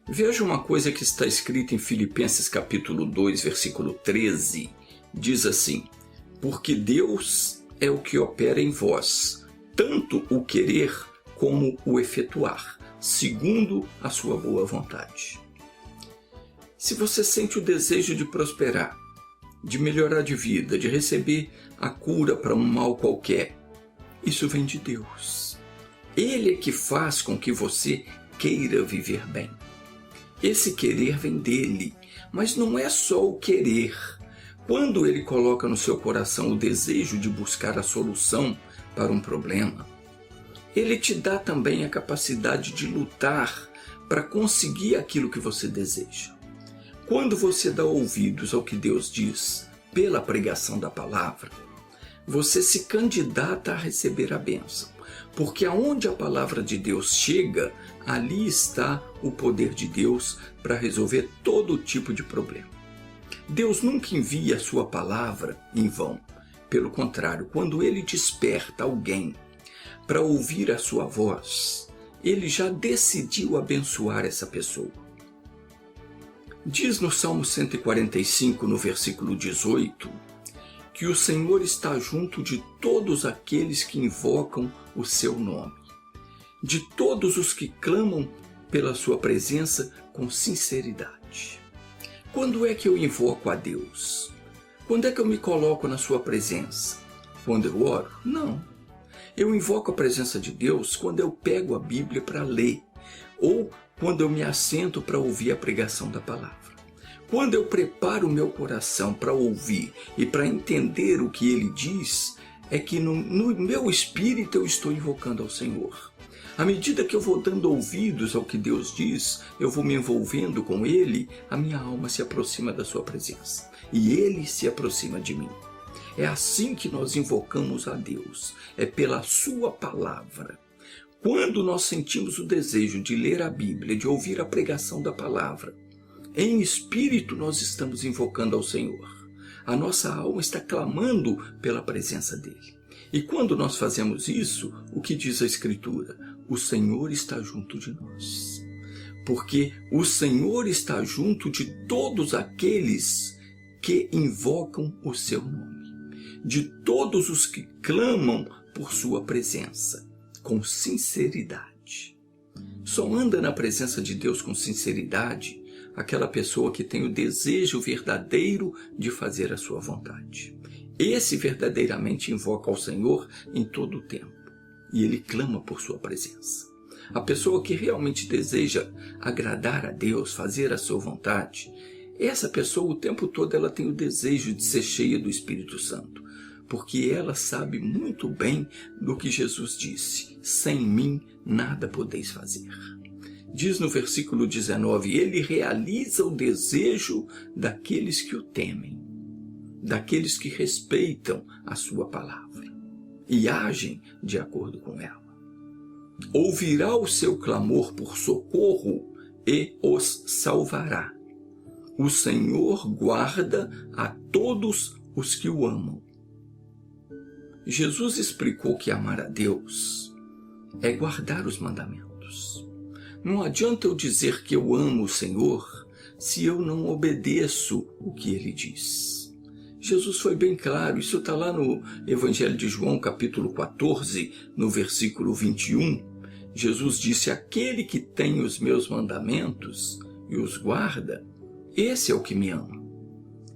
Veja uma coisa que está escrita em Filipenses capítulo 2, versículo 13. Diz assim: porque Deus é o que opera em vós, tanto o querer como o efetuar, segundo a sua boa vontade. Se você sente o desejo de prosperar, de melhorar de vida, de receber a cura para um mal qualquer, isso vem de Deus. Ele é que faz com que você queira viver bem. Esse querer vem dele, mas não é só o querer. Quando ele coloca no seu coração o desejo de buscar a solução para um problema, ele te dá também a capacidade de lutar para conseguir aquilo que você deseja. Quando você dá ouvidos ao que Deus diz pela pregação da palavra, você se candidata a receber a bênção, porque aonde a palavra de Deus chega, ali está o poder de Deus para resolver todo tipo de problema. Deus nunca envia a sua palavra em vão. Pelo contrário, quando ele desperta alguém para ouvir a sua voz, ele já decidiu abençoar essa pessoa. Diz no Salmo 145, no versículo 18, que o Senhor está junto de todos aqueles que invocam o seu nome, de todos os que clamam pela sua presença com sinceridade. Quando é que eu invoco a Deus? Quando é que eu me coloco na sua presença? Quando eu oro? Não. Eu invoco a presença de Deus quando eu pego a Bíblia para ler, ou quando eu me assento para ouvir a pregação da palavra. Quando eu preparo o meu coração para ouvir e para entender o que ele diz, é que no meu espírito eu estou invocando ao Senhor. À medida que eu vou dando ouvidos ao que Deus diz, eu vou me envolvendo com ele, a minha alma se aproxima da sua presença e ele se aproxima de mim. É assim que nós invocamos a Deus, é pela sua palavra. Quando nós sentimos o desejo de ler a Bíblia, de ouvir a pregação da palavra, em espírito nós estamos invocando ao Senhor. A nossa alma está clamando pela presença dele. E quando nós fazemos isso, o que diz a Escritura? O Senhor está junto de nós. Porque o Senhor está junto de todos aqueles que invocam o seu nome, de todos os que clamam por sua presença, com sinceridade. Só anda na presença de Deus com sinceridade aquela pessoa que tem o desejo verdadeiro de fazer a sua vontade. Esse verdadeiramente invoca ao Senhor em todo o tempo, e ele clama por sua presença. A pessoa que realmente deseja agradar a Deus, fazer a sua vontade, essa pessoa o tempo todo ela tem o desejo de ser cheia do Espírito Santo, porque ela sabe muito bem do que Jesus disse: sem mim nada podeis fazer. Diz no versículo 19, ele realiza o desejo daqueles que o temem, daqueles que respeitam a sua palavra e agem de acordo com ela. Ouvirá o seu clamor por socorro e os salvará. O Senhor guarda a todos os que o amam. Jesus explicou que amar a Deus é guardar os mandamentos. Não adianta eu dizer que eu amo o Senhor se eu não obedeço o que ele diz. Jesus foi bem claro, isso está lá no Evangelho de João, capítulo 14, no versículo 21. Jesus disse: aquele que tem os meus mandamentos e os guarda, esse é o que me ama.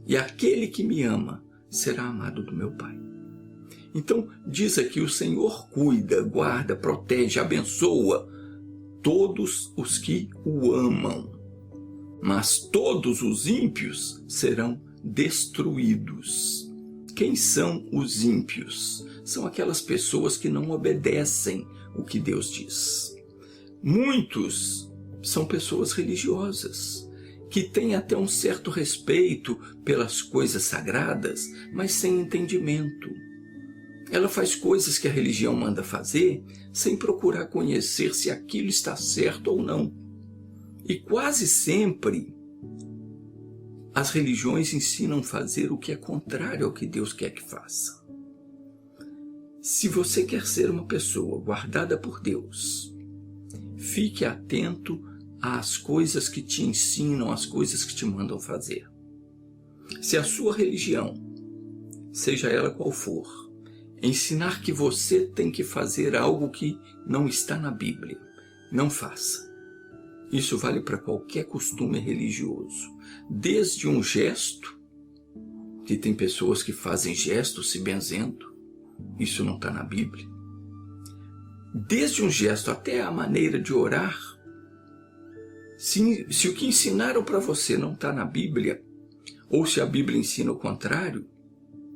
E aquele que me ama será amado do meu Pai. Então, diz aqui: o Senhor cuida, guarda, protege, abençoa todos os que o amam, mas todos os ímpios serão destruídos. Quem são os ímpios? São aquelas pessoas que não obedecem o que Deus diz. Muitos são pessoas religiosas, que têm até um certo respeito pelas coisas sagradas, mas sem entendimento. Ela faz coisas que a religião manda fazer sem procurar conhecer se aquilo está certo ou não. E quase sempre as religiões ensinam a fazer o que é contrário ao que Deus quer que faça. Se você quer ser uma pessoa guardada por Deus, fique atento às coisas que te ensinam, às coisas que te mandam fazer. Se a sua religião, seja ela qual for, ensinar que você tem que fazer algo que não está na Bíblia, não faça. Isso vale para qualquer costume religioso, desde um gesto, que tem pessoas que fazem gestos se benzendo, isso não está na Bíblia. Desde um gesto até a maneira de orar, se o que ensinaram para você não está na Bíblia, ou se a Bíblia ensina o contrário,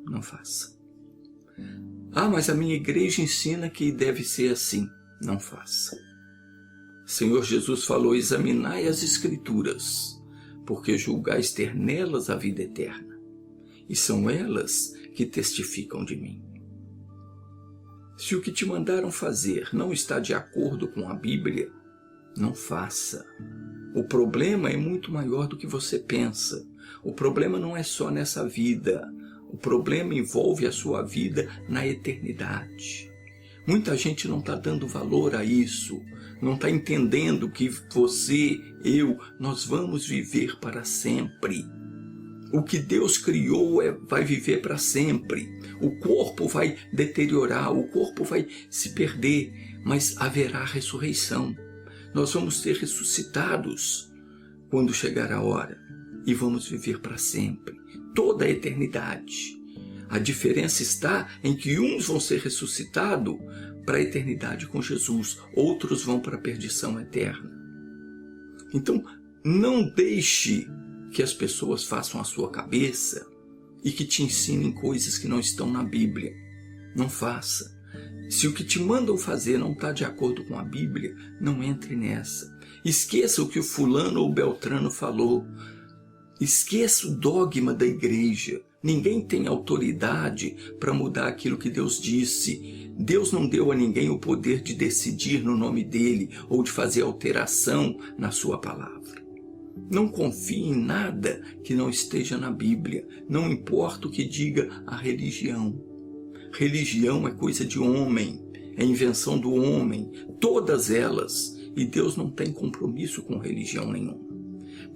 não faça. Ah, mas a minha igreja ensina que deve ser assim, não faça. Senhor Jesus falou, examinai as Escrituras, porque julgais ter nelas a vida eterna, e são elas que testificam de mim. Se o que te mandaram fazer não está de acordo com a Bíblia, não faça. O problema é muito maior do que você pensa. O problema não é só nessa vida. O problema envolve a sua vida na eternidade. Muita gente não está dando valor a isso, não está entendendo que você, eu, nós vamos viver para sempre. O que Deus criou vai viver para sempre. O corpo vai deteriorar, o corpo vai se perder, mas haverá ressurreição. Nós vamos ser ressuscitados quando chegar a hora e vamos viver para sempre, toda a eternidade. A diferença está em que uns vão ser ressuscitados para a eternidade com Jesus, outros vão para a perdição eterna. Então, não deixe que as pessoas façam a sua cabeça e que te ensinem coisas que não estão na Bíblia. Não faça. Se o que te mandam fazer não está de acordo com a Bíblia, não entre nessa. Esqueça o que o fulano ou beltrano falou. Esqueça o dogma da igreja. Ninguém tem autoridade para mudar aquilo que Deus disse. Deus não deu a ninguém o poder de decidir no nome dele ou de fazer alteração na sua palavra. Não confie em nada que não esteja na Bíblia. Não importa o que diga a religião. Religião é coisa de homem, é invenção do homem, todas elas. E Deus não tem compromisso com religião nenhuma.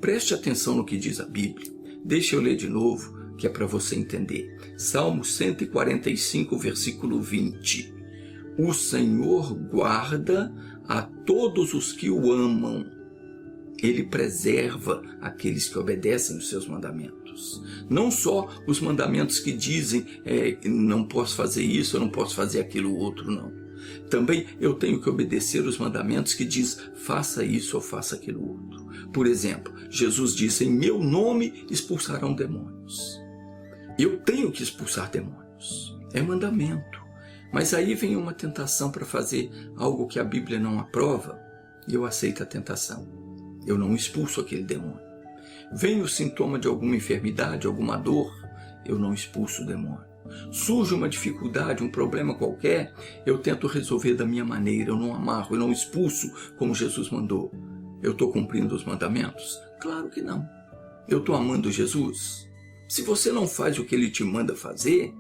Preste atenção no que diz a Bíblia. Deixa eu ler de novo, que é para você entender. Salmo 145, versículo 20. O Senhor guarda a todos os que o amam. Ele preserva aqueles que obedecem os seus mandamentos. Não só os mandamentos que dizem não posso fazer isso, eu não posso fazer aquilo outro, não. Também eu tenho que obedecer os mandamentos que diz faça isso ou faça aquilo outro. Por exemplo, Jesus disse, em meu nome expulsarão demônios. Eu tenho que expulsar demônios. É mandamento. Mas aí vem uma tentação para fazer algo que a Bíblia não aprova e eu aceito a tentação. Eu não expulso aquele demônio. Vem o sintoma de alguma enfermidade, alguma dor, eu não expulso o demônio. Surge uma dificuldade, um problema qualquer, eu tento resolver da minha maneira, eu não amarro, eu não expulso como Jesus mandou. Eu estou cumprindo os mandamentos? Claro que não. Eu estou amando Jesus? Se você não faz o que ele te manda fazer,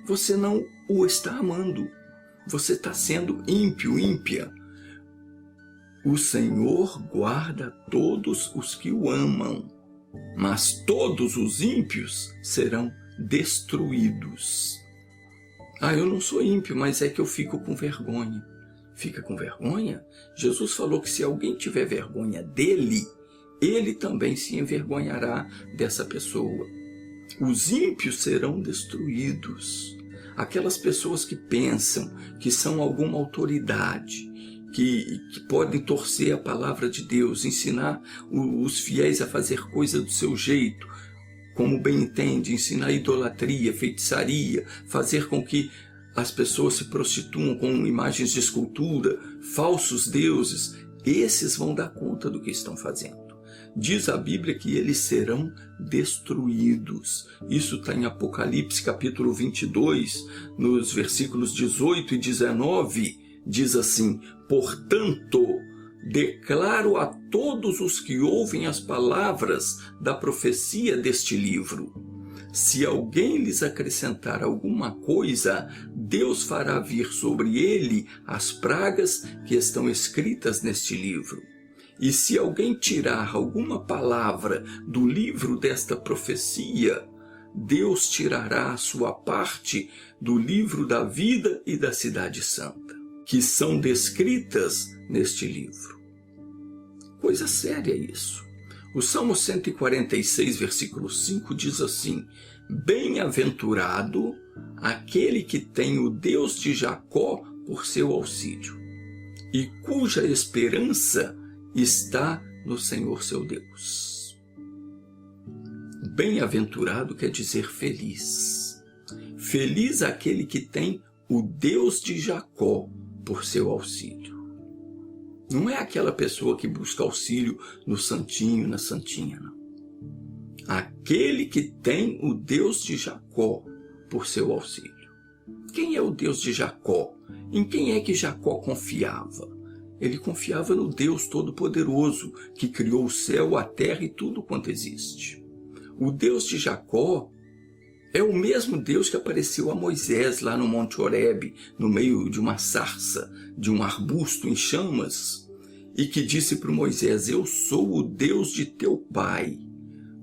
você não o está amando. Você está sendo ímpio, ímpia. O Senhor guarda todos os que o amam, mas todos os ímpios serão destruídos. Eu não sou ímpio, mas é que eu fico com vergonha. Fica com vergonha? Jesus falou que se alguém tiver vergonha dele, ele também se envergonhará dessa pessoa. Os ímpios serão destruídos. Aquelas pessoas que pensam que são alguma autoridade, que podem torcer a palavra de Deus, ensinar os fiéis a fazer coisa do seu jeito, como bem entende, ensinar idolatria, feitiçaria, fazer com que as pessoas se prostituam com imagens de escultura, falsos deuses, esses vão dar conta do que estão fazendo. Diz a Bíblia que eles serão destruídos. Isso está em Apocalipse capítulo 22, nos versículos 18 e 19, diz assim, portanto, declaro a todos os que ouvem as palavras da profecia deste livro. Se alguém lhes acrescentar alguma coisa, Deus fará vir sobre ele as pragas que estão escritas neste livro. E se alguém tirar alguma palavra do livro desta profecia, Deus tirará a sua parte do livro da vida e da cidade santa, que são descritas neste livro. Coisa séria isso. O Salmo 146, versículo 5 diz assim: Bem-aventurado aquele que tem o Deus de Jacó por seu auxílio, e cuja esperança está no Senhor seu Deus. Bem-aventurado quer dizer feliz. Feliz aquele que tem o Deus de Jacó por seu auxílio. Não é aquela pessoa que busca auxílio no santinho, na santinha, não. Aquele que tem o Deus de Jacó por seu auxílio. Quem é o Deus de Jacó? Em quem é que Jacó confiava? Ele confiava no Deus Todo-Poderoso, que criou o céu, a terra e tudo quanto existe. O Deus de Jacó é o mesmo Deus que apareceu a Moisés lá no Monte Horebe, no meio de uma sarça, de um arbusto em chamas, e que disse para Moisés: Eu sou o Deus de teu pai,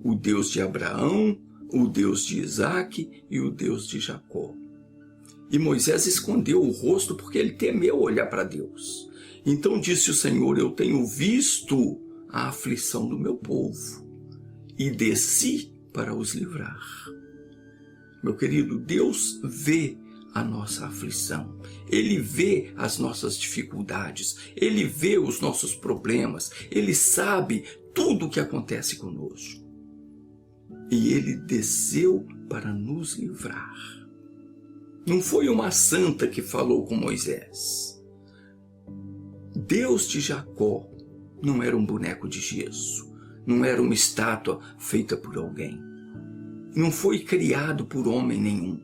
o Deus de Abraão, o Deus de Isaque e o Deus de Jacó. E Moisés escondeu o rosto porque ele temeu olhar para Deus. Então disse o Senhor: Eu tenho visto a aflição do meu povo e desci para os livrar. Meu querido, Deus vê a nossa aflição, Ele vê as nossas dificuldades, Ele vê os nossos problemas, Ele sabe tudo o que acontece conosco. E Ele desceu para nos livrar. Não foi uma santa que falou com Moisés. Deus de Jacó não era um boneco de gesso, não era uma estátua feita por alguém. Não foi criado por homem nenhum.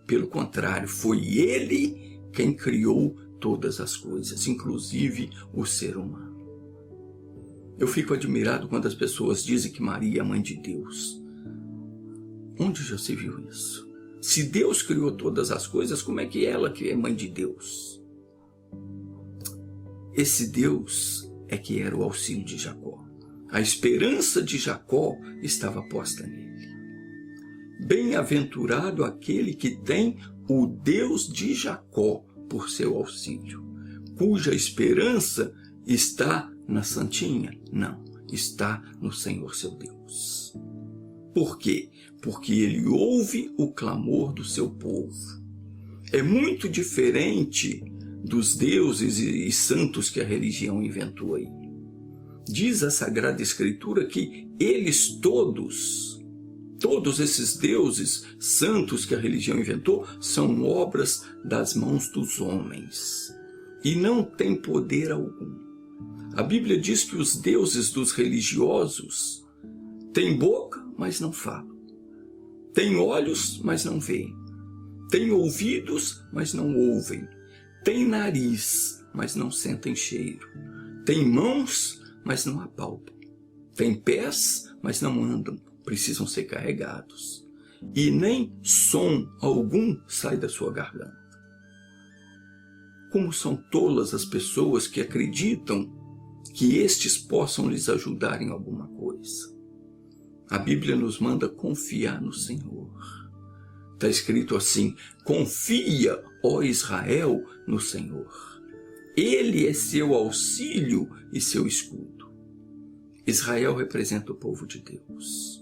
Pelo contrário, foi Ele quem criou todas as coisas, inclusive o ser humano. Eu fico admirado quando as pessoas dizem que Maria é a mãe de Deus. Onde já se viu isso? Se Deus criou todas as coisas, como é que ela que é mãe de Deus? Esse Deus é que era o auxílio de Jacó. A esperança de Jacó estava posta nele. Bem-aventurado aquele que tem o Deus de Jacó por seu auxílio, cuja esperança está na santinha? Não, está no Senhor seu Deus. Por quê? Porque Ele ouve o clamor do seu povo. É muito diferente dos deuses e santos que a religião inventou aí. Diz a Sagrada Escritura que eles todos esses deuses santos que a religião inventou, são obras das mãos dos homens e não têm poder algum. A Bíblia diz que os deuses dos religiosos têm boca, mas não falam. Têm olhos, mas não veem. Têm ouvidos, mas não ouvem. Têm nariz, mas não sentem cheiro. Têm mãos, mas não apalpam. Têm pés, mas não andam. Precisam ser carregados. E nem som algum sai da sua garganta. Como são tolas as pessoas que acreditam que estes possam lhes ajudar em alguma coisa. A Bíblia nos manda confiar no Senhor. Está escrito assim: confia, ó Israel, no Senhor. Ele é seu auxílio e seu escudo. Israel representa o povo de Deus.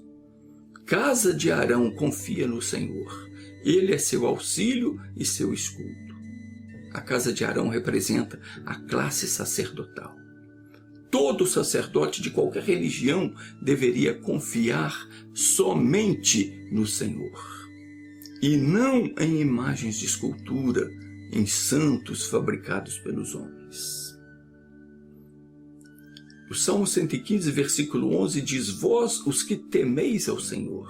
Casa de Arão confia no Senhor. Ele é seu auxílio e seu escudo. A casa de Arão representa a classe sacerdotal. Todo sacerdote de qualquer religião deveria confiar somente no Senhor. E não em imagens de escultura, em santos fabricados pelos homens. O Salmo 115, versículo 11 diz: Vós, os que temeis ao Senhor,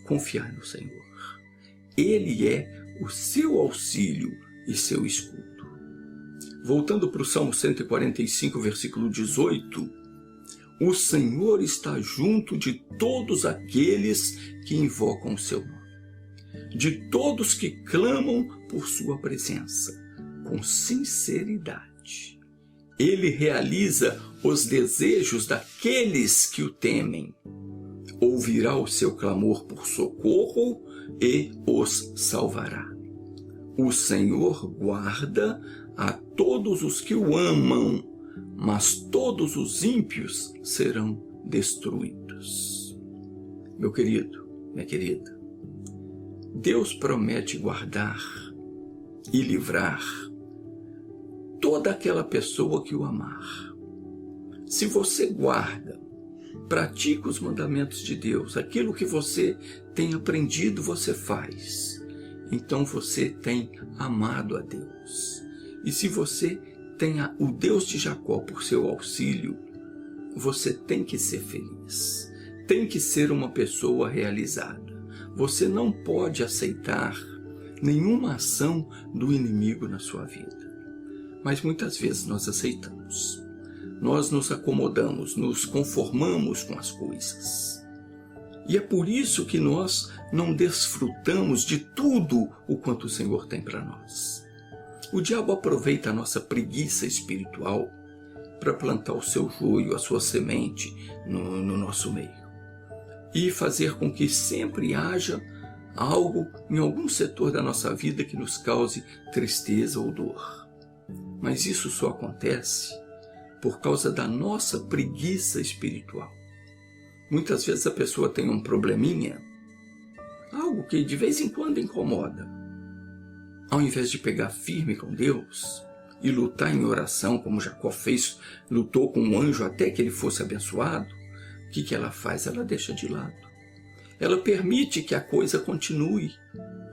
confiai no Senhor. Ele é o seu auxílio e seu escudo. Voltando para o Salmo 145, versículo 18, O Senhor está junto de todos aqueles que invocam o seu nome, de todos que clamam por sua presença, com sinceridade. Ele realiza os desejos daqueles que o temem, ouvirá o seu clamor por socorro e os salvará. O Senhor guarda a todos os que o amam, mas todos os ímpios serão destruídos. Meu querido, minha querida, Deus promete guardar e livrar toda aquela pessoa que o amar. Se você guarda, pratica os mandamentos de Deus, aquilo que você tem aprendido, você faz. Então você tem amado a Deus. E se você tem o Deus de Jacó por seu auxílio, você tem que ser feliz. Tem que ser uma pessoa realizada. Você não pode aceitar nenhuma ação do inimigo na sua vida. Mas muitas vezes nós aceitamos. Nós nos acomodamos, nos conformamos com as coisas. E é por isso que nós não desfrutamos de tudo o quanto o Senhor tem para nós. O diabo aproveita a nossa preguiça espiritual para plantar o seu joio, a sua semente no nosso meio. E fazer com que sempre haja algo em algum setor da nossa vida que nos cause tristeza ou dor. Mas isso só acontece por causa da nossa preguiça espiritual. Muitas vezes a pessoa tem um probleminha, algo que de vez em quando incomoda. Ao invés de pegar firme com Deus e lutar em oração, como Jacó fez, lutou com um anjo até que ele fosse abençoado, o que ela faz? Ela deixa de lado. Ela permite que a coisa continue.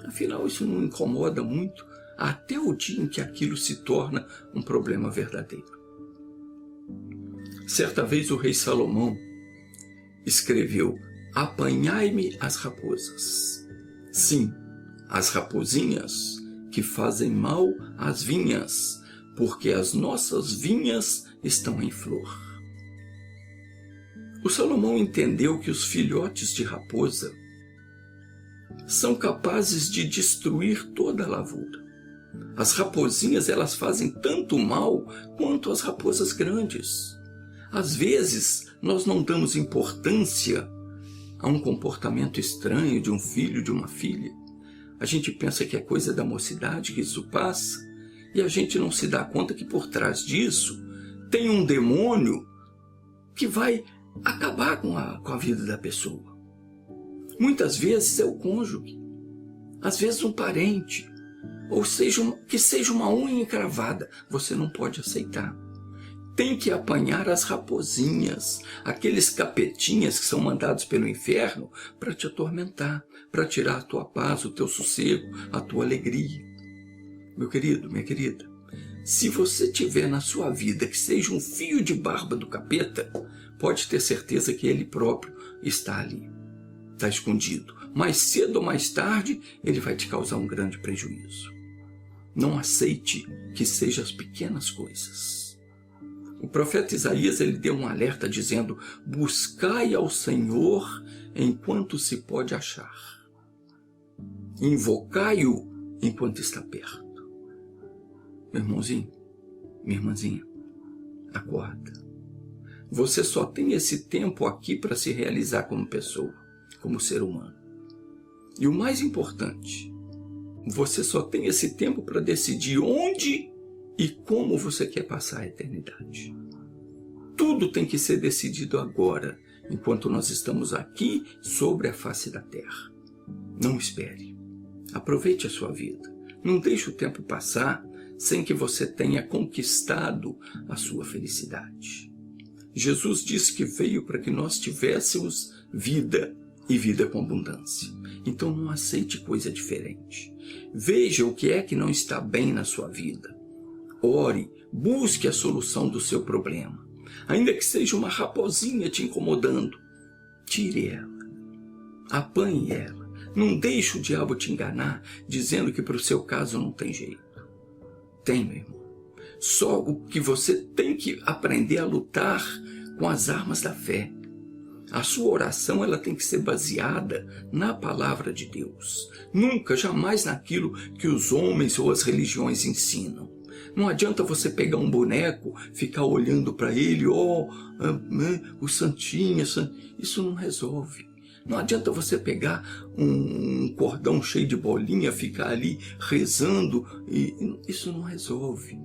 Afinal, isso não incomoda muito, até o dia em que aquilo se torna um problema verdadeiro. Certa vez o rei Salomão escreveu: apanhai-me as raposas. Sim, as rapozinhas que fazem mal às vinhas, porque as nossas vinhas estão em flor. O Salomão entendeu que os filhotes de raposa são capazes de destruir toda a lavoura. As rapozinhas, elas fazem tanto mal quanto as raposas grandes. Às vezes, nós não damos importância a um comportamento estranho de um filho, de uma filha. A gente pensa que é coisa da mocidade, que isso passa, e a gente não se dá conta que por trás disso tem um demônio que vai acabar com a vida da pessoa. Muitas vezes é o cônjuge, às vezes um parente, ou que seja uma unha encravada, você não pode aceitar. Tem que apanhar as rapozinhas, aqueles capetinhas que são mandados pelo inferno para te atormentar, para tirar a tua paz, o teu sossego, a tua alegria. Meu querido, minha querida, se você tiver na sua vida que seja um fio de barba do capeta, pode ter certeza que ele próprio está ali, está escondido. Mais cedo ou mais tarde, ele vai te causar um grande prejuízo. Não aceite que sejam as pequenas coisas. O profeta Isaías, ele deu um alerta dizendo: buscai ao Senhor enquanto se pode achar. Invocai-o enquanto está perto. Meu irmãozinho, minha irmãzinha, acorda. Você só tem esse tempo aqui para se realizar como pessoa, como ser humano. E o mais importante, você só tem esse tempo para decidir onde e como você quer passar a eternidade. Tudo tem que ser decidido agora, enquanto nós estamos aqui sobre a face da terra. Não espere. Aproveite a sua vida. Não deixe o tempo passar sem que você tenha conquistado a sua felicidade. Jesus disse que veio para que nós tivéssemos vida e vida com abundância. Então não aceite coisa diferente. Veja o que é que não está bem na sua vida. Ore, busque a solução do seu problema. Ainda que seja uma raposinha te incomodando, tire ela, apanhe ela. Não deixe o diabo te enganar, dizendo que para o seu caso não tem jeito. Tem, meu irmão. Só o que você tem que aprender a lutar com as armas da fé. A sua oração ela tem que ser baseada na palavra de Deus. Nunca, jamais naquilo que os homens ou as religiões ensinam. Não adianta você pegar um boneco, ficar olhando para ele, o santinho, isso não resolve. Não adianta você pegar um cordão cheio de bolinha, ficar ali rezando, isso não resolve.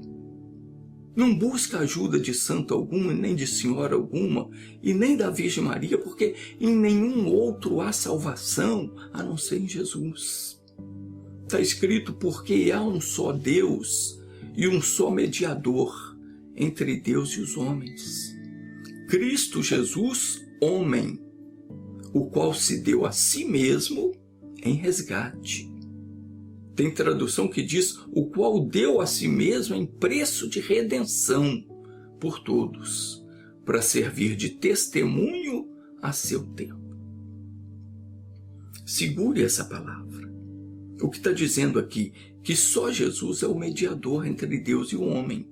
Não busca ajuda de santo algum, nem de senhora alguma, e nem da Virgem Maria, porque em nenhum outro há salvação, a não ser em Jesus. Está escrito, porque há um só Deus e um só mediador entre Deus e os homens. Cristo Jesus, homem, o qual se deu a si mesmo em resgate. Tem tradução que diz, o qual deu a si mesmo em preço de redenção por todos, para servir de testemunho a seu tempo. Segure essa palavra. O que está dizendo aqui? Que só Jesus é o mediador entre Deus e o homem.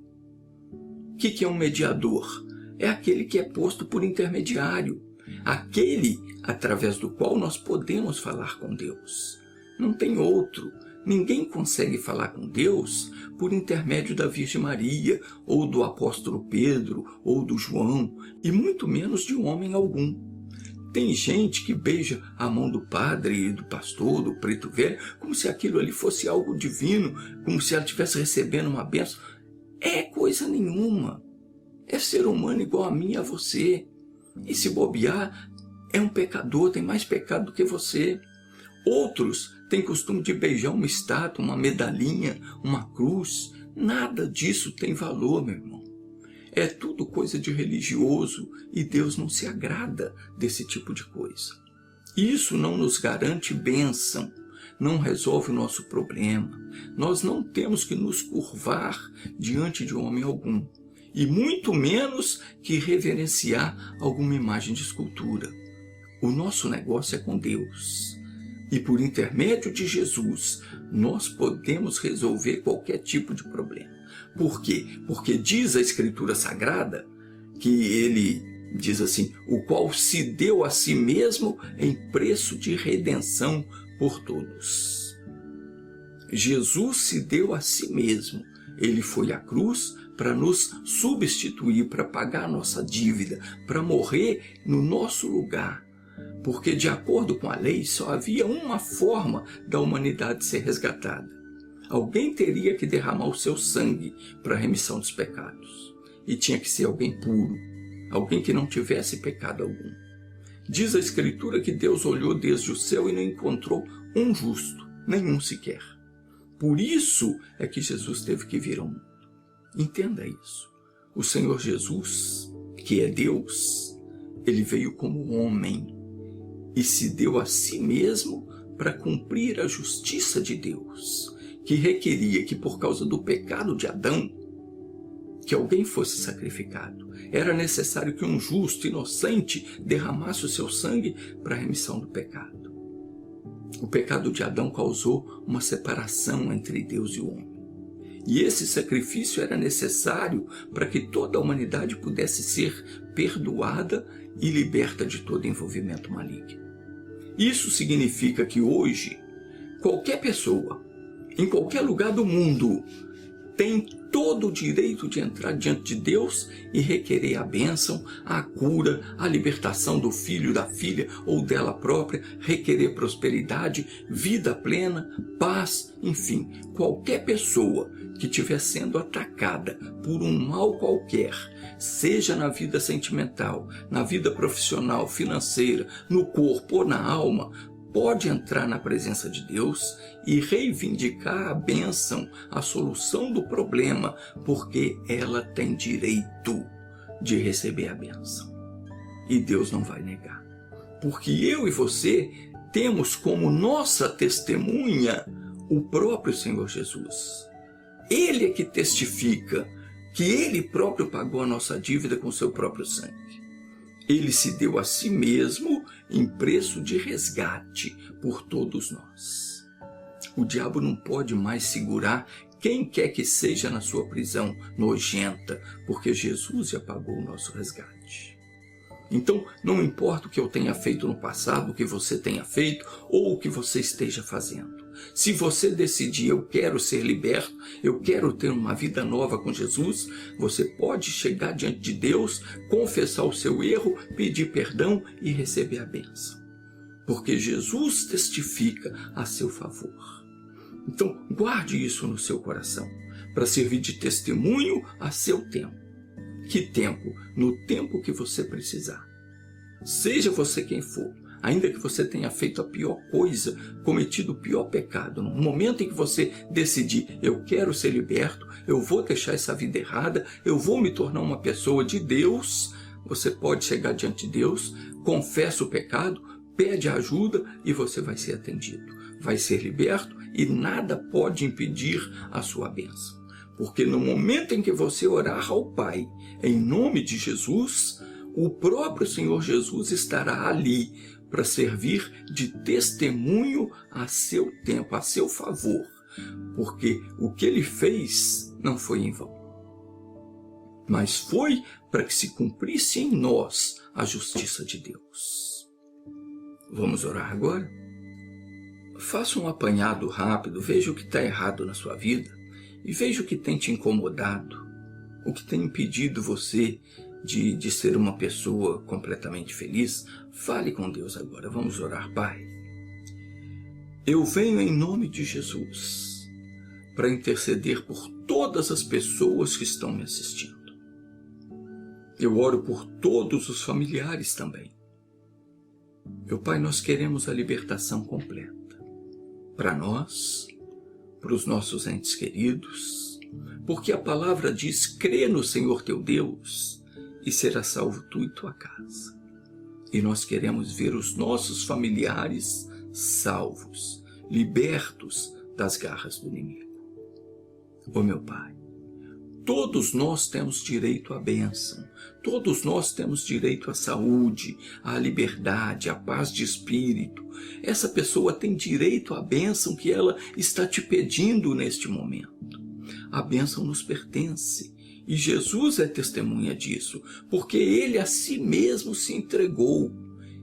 O que é um mediador? É aquele que é posto por intermediário. Aquele através do qual nós podemos falar com Deus. Não tem outro. Ninguém consegue falar com Deus por intermédio da Virgem Maria, ou do apóstolo Pedro, ou do João, e muito menos de homem algum. Tem gente que beija a mão do padre, do pastor, do preto velho, como se aquilo ali fosse algo divino, como se ela estivesse recebendo uma bênção. É coisa nenhuma. É ser humano igual a mim e a você. E se bobear, é um pecador, tem mais pecado do que você. Outros têm costume de beijar uma estátua, uma medalhinha, uma cruz. Nada disso tem valor, meu irmão. É tudo coisa de religioso e Deus não se agrada desse tipo de coisa. Isso não nos garante bênção, não resolve o nosso problema. Nós não temos que nos curvar diante de homem algum, e muito menos que reverenciar alguma imagem de escultura. O nosso negócio é com Deus. E por intermédio de Jesus, nós podemos resolver qualquer tipo de problema. Por quê? Porque diz a Escritura Sagrada que ele diz assim, o qual se deu a si mesmo em preço de redenção por todos. Jesus se deu a si mesmo. Ele foi à cruz para nos substituir, para pagar a nossa dívida, para morrer no nosso lugar. Porque, de acordo com a lei, só havia uma forma da humanidade ser resgatada. Alguém teria que derramar o seu sangue para a remissão dos pecados. E tinha que ser alguém puro, alguém que não tivesse pecado algum. Diz a Escritura que Deus olhou desde o céu e não encontrou um justo, nenhum sequer. Por isso é que Jesus teve que vir ao mundo. Entenda isso. O Senhor Jesus, que é Deus, ele veio como homem e se deu a si mesmo para cumprir a justiça de Deus, que requeria que por causa do pecado de Adão, que alguém fosse sacrificado. Era necessário que um justo, inocente, derramasse o seu sangue para a remissão do pecado. O pecado de Adão causou uma separação entre Deus e o homem. E esse sacrifício era necessário para que toda a humanidade pudesse ser perdoada e liberta de todo envolvimento maligno. Isso significa que hoje, qualquer pessoa, em qualquer lugar do mundo, tem todo o direito de entrar diante de Deus e requerer a bênção, a cura, a libertação do filho, da filha ou dela própria, requerer prosperidade, vida plena, paz, enfim, qualquer pessoa que estiver sendo atacada por um mal qualquer, seja na vida sentimental, na vida profissional, financeira, no corpo ou na alma, pode entrar na presença de Deus e reivindicar a bênção, a solução do problema, porque ela tem direito de receber a bênção. E Deus não vai negar. Porque eu e você temos como nossa testemunha o próprio Senhor Jesus. Ele é que testifica que Ele próprio pagou a nossa dívida com seu próprio sangue. Ele se deu a si mesmo em preço de resgate por todos nós. O diabo não pode mais segurar quem quer que seja na sua prisão nojenta, porque Jesus já pagou o nosso resgate. Então, não importa o que eu tenha feito no passado, o que você tenha feito ou o que você esteja fazendo. Se você decidir, eu quero ser liberto, eu quero ter uma vida nova com Jesus, você pode chegar diante de Deus, confessar o seu erro, pedir perdão e receber a bênção. Porque Jesus testifica a seu favor. Então, guarde isso no seu coração, para servir de testemunho a seu tempo. Que tempo? No tempo que você precisar. Seja você quem for, ainda que você tenha feito a pior coisa, cometido o pior pecado, no momento em que você decidir, eu quero ser liberto, eu vou deixar essa vida errada, eu vou me tornar uma pessoa de Deus, você pode chegar diante de Deus, confessa o pecado, pede ajuda e você vai ser atendido. Vai ser liberto e nada pode impedir a sua bênção. Porque no momento em que você orar ao Pai, em nome de Jesus, o próprio Senhor Jesus estará ali para servir de testemunho a seu tempo, a seu favor. Porque o que ele fez não foi em vão, mas foi para que se cumprisse em nós a justiça de Deus. Vamos orar agora? Faça um apanhado rápido, veja o que está errado na sua vida. E veja o que tem te incomodado, o que tem impedido você de ser uma pessoa completamente feliz. Fale com Deus agora. Vamos orar, Pai. Eu venho em nome de Jesus para interceder por todas as pessoas que estão me assistindo. Eu oro por todos os familiares também. Meu Pai, nós queremos a libertação completa. Para nós, para os nossos entes queridos, porque a palavra diz, crê no Senhor teu Deus e será salvo tu e tua casa. E nós queremos ver os nossos familiares salvos, libertos das garras do inimigo. Ó meu Pai, todos nós temos direito à bênção, todos nós temos direito à saúde, à liberdade, à paz de espírito. Essa pessoa tem direito à bênção que ela está te pedindo neste momento. A bênção nos pertence e Jesus é testemunha disso, porque ele a si mesmo se entregou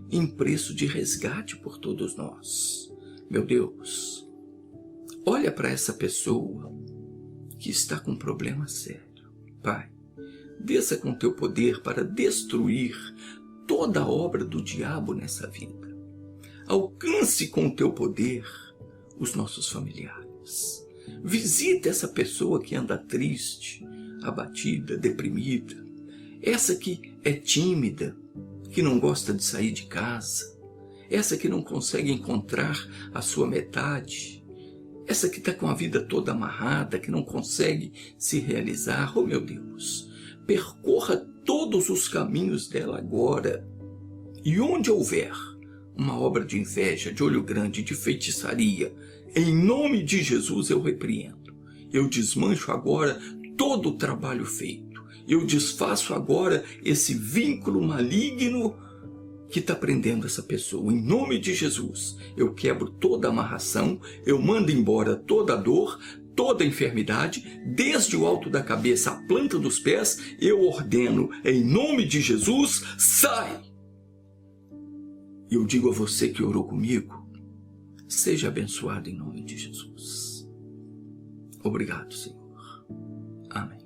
em preço de resgate por todos nós. Meu Deus, olha para essa pessoa que está com um problema sério. Pai, desça com teu poder para destruir toda a obra do diabo nessa vida. Alcance com o teu poder os nossos familiares. Visita essa pessoa que anda triste, abatida, deprimida. Essa que é tímida, que não gosta de sair de casa. Essa que não consegue encontrar a sua metade. Essa que está com a vida toda amarrada, que não consegue se realizar. Oh meu Deus, percorra todos os caminhos dela agora. E onde houver uma obra de inveja, de olho grande, de feitiçaria, em nome de Jesus eu repreendo. Eu desmancho agora todo o trabalho feito. Eu desfaço agora esse vínculo maligno que está prendendo essa pessoa. Em nome de Jesus, eu quebro toda a amarração, eu mando embora toda a dor, toda a enfermidade, desde o alto da cabeça à planta dos pés, eu ordeno, em nome de Jesus, sai! E eu digo a você que orou comigo, seja abençoado em nome de Jesus. Obrigado, Senhor. Amém.